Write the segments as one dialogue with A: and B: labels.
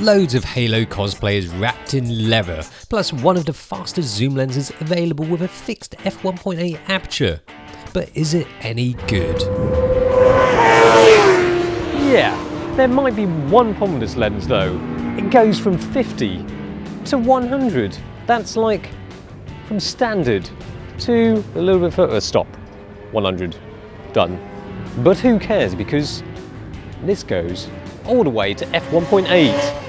A: loads of Halo cosplayers wrapped in leather, plus one of the fastest zoom lenses available with a fixed f1.8 aperture. But is it any good?
B: Yeah, there might be one problem with this lens though. It goes from 50 to 100. That's like from standard to a little bit further. Stop. 100. Done. But who cares, because this goes all the way to f1.8.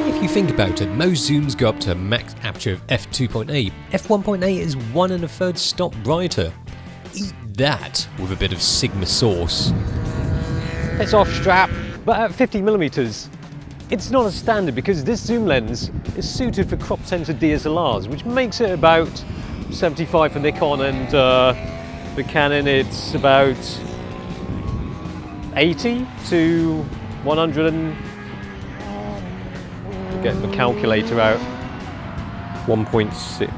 A: If you think about it, most zooms go up to a max aperture of f2.8. f1.8 is 1 1/3 stop brighter. Eat that with a bit of Sigma sauce.
B: It's off strap, but at 50mm, it's not a standard because this zoom lens is suited for crop sensor DSLRs, which makes it about 75 for Nikon, and the Canon it's about 80 to 100 and... get the calculator out. 1.6.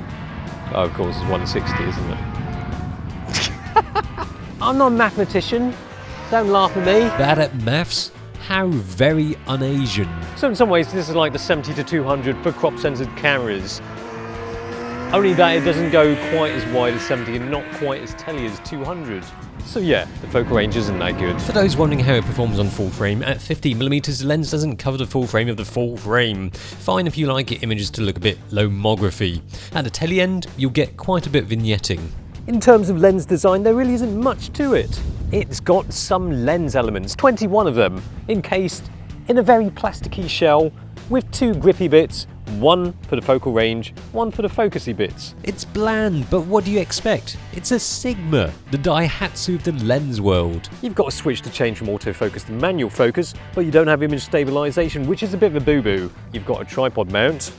B: Oh, of course, it's 160, isn't it? I'm not a mathematician. Don't laugh at me.
A: Bad at maths? How very un-Asian.
B: So in some ways, this is like the 70 to 200 for crop-censored cameras. Only that it doesn't go quite as wide as 70 and not quite as tele as 200. So yeah, the focal range isn't that good.
A: For those wondering how it performs on full frame, at 50mm the lens doesn't cover the full frame of the full frame. Fine if you like your images to look a bit lomography. At the tele end, you'll get quite a bit of vignetting.
B: In terms of lens design, there really isn't much to it. It's got some lens elements, 21 of them, encased in a very plasticky shell with 2 grippy bits, one for the focal range, one for the focusy bits.
A: It's bland, but what do you expect? It's a Sigma, the Daihatsu of the lens world.
B: You've got a switch to change from autofocus to manual focus, but you don't have image stabilization, which is a bit of a boo-boo. You've got a tripod mount,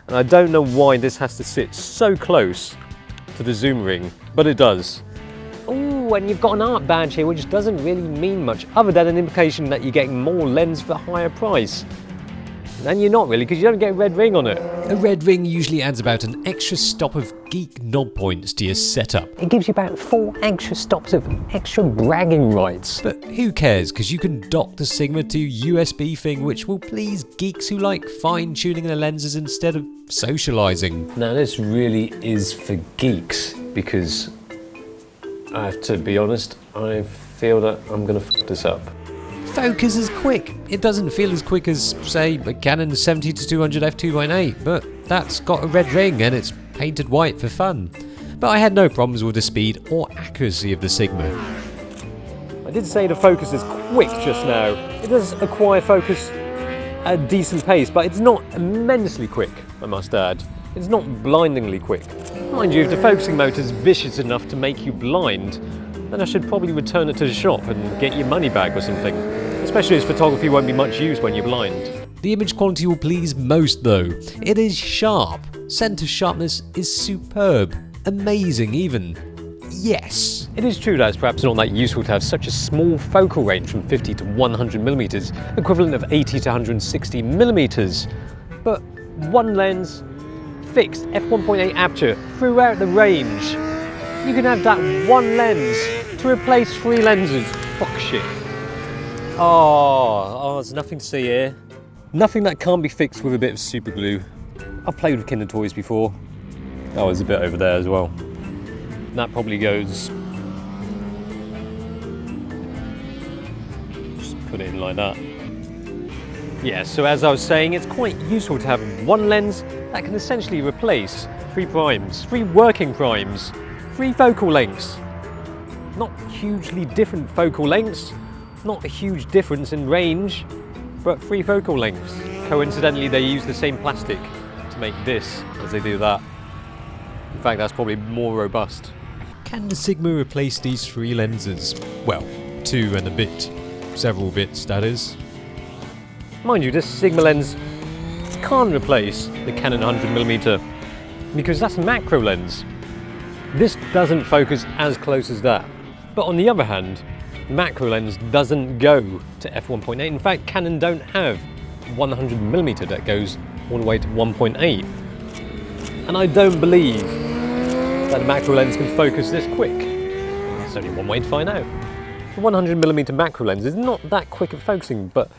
B: and I don't know why this has to sit so close to the zoom ring, but it does. Ooh, and you've got an art badge here, which doesn't really mean much other than an indication that you're getting more lens for a higher price. And you're not really, because you don't get a red ring on it.
A: A red ring usually adds about an extra stop of geek knob points to your setup.
B: It gives you about 4 extra stops of extra bragging rights.
A: But who cares, because you can dock the Sigma to USB thing, which will please geeks who like fine-tuning their lenses instead of socialising.
B: Now this really is for geeks, because I have to be honest, I feel that I'm going to f*** this up.
A: Focus is quick. It doesn't feel as quick as, say, a Canon 70 to 200 f2.8, but that's got a red ring and it's painted white for fun. But I had no problems with the speed or accuracy of the Sigma.
B: I did say the focus is quick just now. It does acquire focus at a decent pace, but it's not immensely quick, I must add. It's not blindingly quick. Mind you, if the focusing mode is vicious enough to make you blind, then I should probably return it to the shop and get your money back or something. Especially as photography won't be much use when you're blind.
A: The image quality will please most though. It is sharp. Center sharpness is superb. Amazing even. Yes.
B: It is true that it's perhaps not that useful to have such a small focal range from 50 to 100mm, equivalent of 80 to 160mm. But one lens, fixed f1.8 aperture throughout the range. You can have that one lens to replace 3 lenses. Fuck shit. Oh, there's nothing to see here. Nothing that can't be fixed with a bit of super glue. I've played with Kinder toys before. Oh, there's a bit over there as well. That probably goes... just put it in like that. Yeah, so as I was saying, it's quite useful to have one lens that can essentially replace 3 primes, 3 working primes, 3 focal lengths. Not hugely different focal lengths, not a huge difference in range, but 3 focal lengths. Coincidentally, they use the same plastic to make this as they do that. In fact, that's probably more robust.
A: Can the Sigma replace these 3 lenses? Well, 2 and a bit. Several bits, that is.
B: Mind you, this Sigma lens can't replace the Canon 100mm because that's a macro lens. This doesn't focus as close as that. But on the other hand, the macro lens doesn't go to f1.8. In fact, Canon don't have 100mm that goes all the way to 1.8. And I don't believe that a macro lens can focus this quick. There's only one way to find out. The 100mm macro lens is not that quick at focusing, but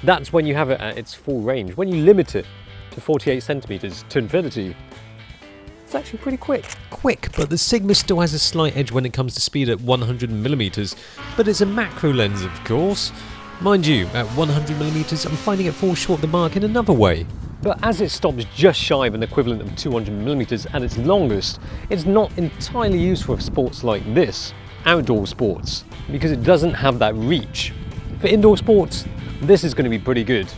B: That's when you have it at its full range. When you limit it to 48 centimeters to infinity, it's actually pretty quick.
A: Quick, but the Sigma still has a slight edge when it comes to speed at 100mm, but it's a macro lens, of course. Mind you, at 100mm, I'm finding it fall short of the mark in another way.
B: But as it stops just shy of an equivalent of 200mm at its longest, it's not entirely useful for sports like this, outdoor sports, because it doesn't have that reach. For indoor sports, this is going to be pretty good.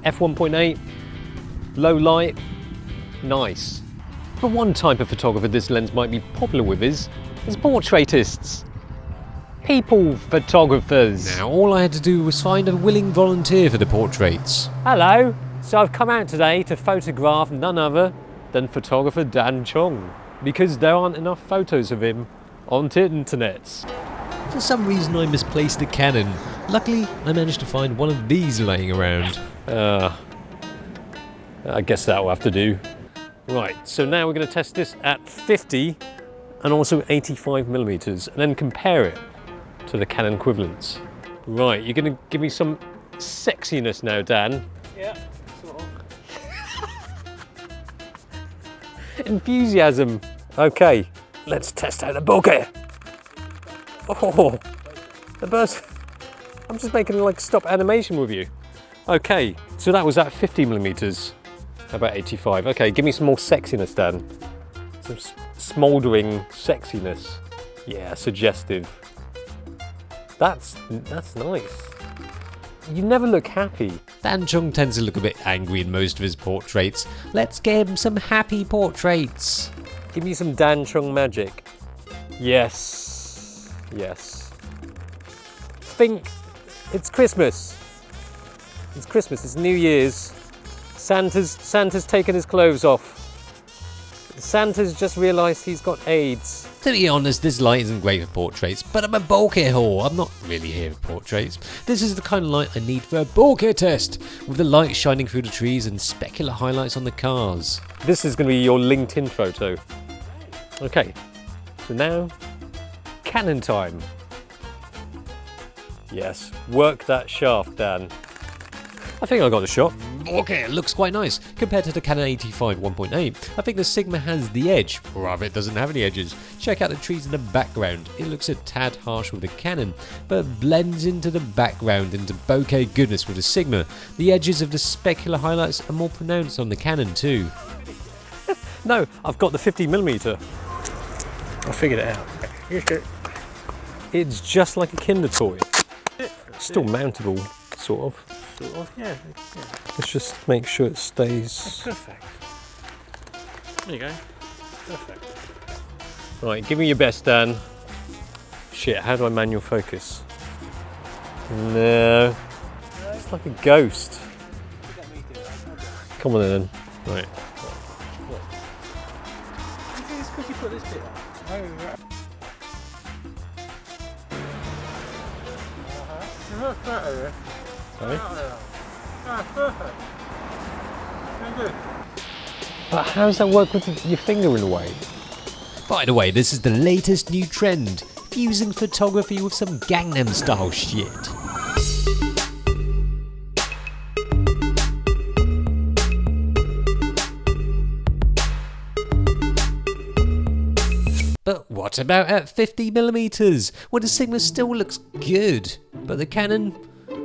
B: f1.8, low light, nice. But one type of photographer this lens might be popular with is portraitists. People photographers.
A: Now, all I had to do was find a willing volunteer for the portraits.
B: Hello, so I've come out today to photograph none other than photographer Dan Chung, because there aren't enough photos of him on the internet.
A: For some reason I misplaced the Canon. Luckily, I managed to find one of these laying around.
B: I guess that'll have to do. Right, so now we're going to test this at 50 and also 85mm and then compare it to the Canon equivalents. Right, you're going to give me some sexiness now, Dan.
C: Yeah, sort of.
B: Enthusiasm. Okay, let's test out the bokeh. Oh, the burst. I'm just making like stop animation with you. Okay, so that was at 50mm. How about 85? Okay, give me some more sexiness, Dan. Some smouldering sexiness. Yeah, suggestive. That's nice. You never look happy.
A: Dan Chung tends to look a bit angry in most of his portraits. Let's get him some happy portraits.
B: Give me some Dan Chung magic. Yes. Yes. Think it's Christmas. It's Christmas, it's New Year's. Santa's taken his clothes off. Santa's just realised he's got AIDS.
A: To be honest, this light isn't great for portraits, but I'm a bokeh whore. I'm not really here for portraits. This is the kind of light I need for a bokeh test, with the light shining through the trees and specular highlights on the cars.
B: This is going to be your LinkedIn photo. Okay, so now, Canon time. Yes, work that shaft, Dan. I think I got the shot.
A: Okay, it looks quite nice. Compared to the Canon 85 1.8, I think the Sigma has the edge, or rather it doesn't have any edges. Check out the trees in the background. It looks a tad harsh with the Canon, but blends into the background into bokeh goodness with the Sigma. The edges of the specular highlights are more pronounced on the Canon too.
B: No, I've got the 50mm.
C: I figured it out.
B: It's just like a Kinder toy. Still mountable, sort of.
C: Sort of, yeah.
B: Let's just make sure it stays.
C: Perfect. There you go. Perfect.
B: Right, give me your best, Dan. Shit, how do I manual focus? No. It's like a ghost. Come on then. Right.
C: It's because you put this bit on. Oh, right.
B: Sorry?
C: Perfect. Very good.
B: But how does that work with your finger in a way?
A: By the way, this is the latest new trend, fusing photography with some Gangnam Style shit. But what about at 50mm? Well, the Sigma still looks good, but the Canon,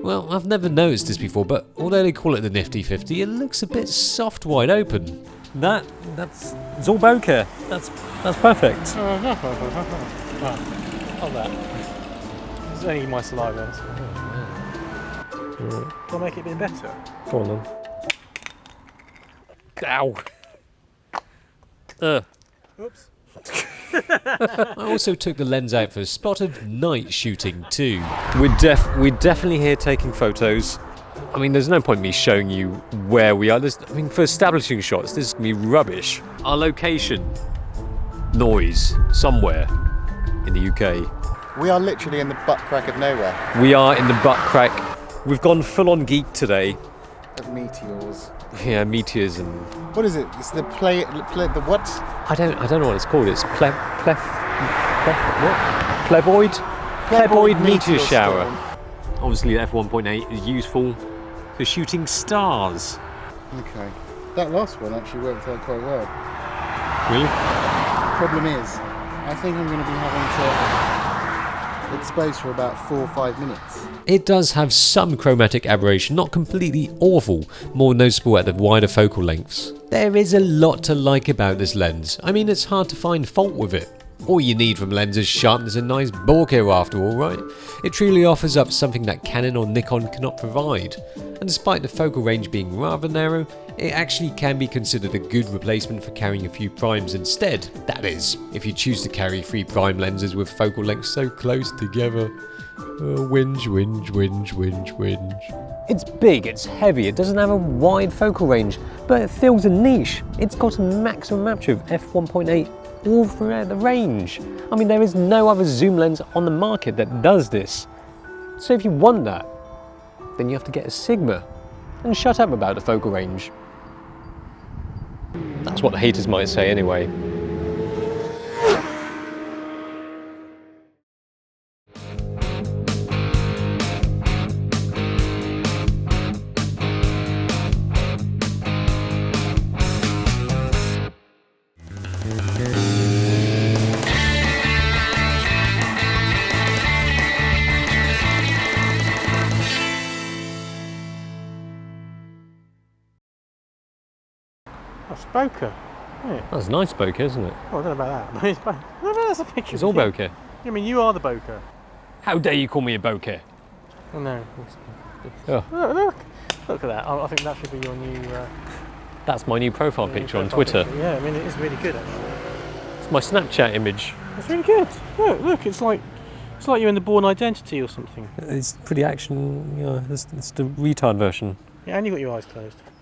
A: well, I've never noticed this before, but although they call it the Nifty 50, it looks a bit soft wide open.
B: That's it's all bokeh. That's perfect.
C: Not that. It's only my saliva. Can I make it a bit better?
B: Go on then. Ow.
C: Oops.
A: I also took the lens out for a spot of night shooting too.
B: We're definitely here taking photos. I mean, there's no point in me showing you where we are. For establishing shots, this is going to be rubbish. Our location, noise, somewhere in the UK.
D: We are literally in the butt crack of nowhere.
B: We are in the butt crack. We've gone full on geek today.
D: Of meteors.
B: Yeah, meteors and...
D: What is it? It's the the what?
B: I don't know what it's called. It's pleboid meteor shower.
D: storm.
B: Obviously, f1.8 is useful. for shooting stars.
D: Okay. That last one actually worked out quite well.
B: Really?
D: Problem is, I think I'm going to be having to expose for about 4 or 5 minutes.
A: It does have some chromatic aberration, not completely awful, more noticeable at the wider focal lengths. There is a lot to like about this lens. I mean, it's hard to find fault with it. All you need from lens is sharpness and nice bokeh after all, right? It truly offers up something that Canon or Nikon cannot provide. And despite the focal range being rather narrow, it actually can be considered a good replacement for carrying a few primes instead. That is, if you choose to carry 3 prime lenses with focal lengths so close together. Whinge, whinge, whinge, whinge, whinge.
B: It's big, it's heavy, it doesn't have a wide focal range, but it fills a niche. It's got a maximum aperture of f1.8 all throughout the range. I mean, there is no other zoom lens on the market that does this. So if you want that, then you have to get a Sigma and shut up about the focal range. That's what the haters might say anyway.
C: That's bokeh. Yeah.
B: That's nice bokeh, isn't it?
C: Well, I don't know about that, but it's bokeh. No, that's a picture.
B: It's all bokeh.
C: I mean, you are the bokeh.
B: How dare you call me a bokeh?
C: Oh no.
B: Oh.
C: Look at that. I think that should be your new.
B: That's my new profile picture on
C: profile
B: Twitter.
C: picture. Yeah, I mean, it is really good actually.
B: It's my Snapchat image.
C: It's really good. Look, it's like you're in the Born Identity or something.
B: It's pretty action, it's the retard version.
C: Yeah, and you got your eyes closed.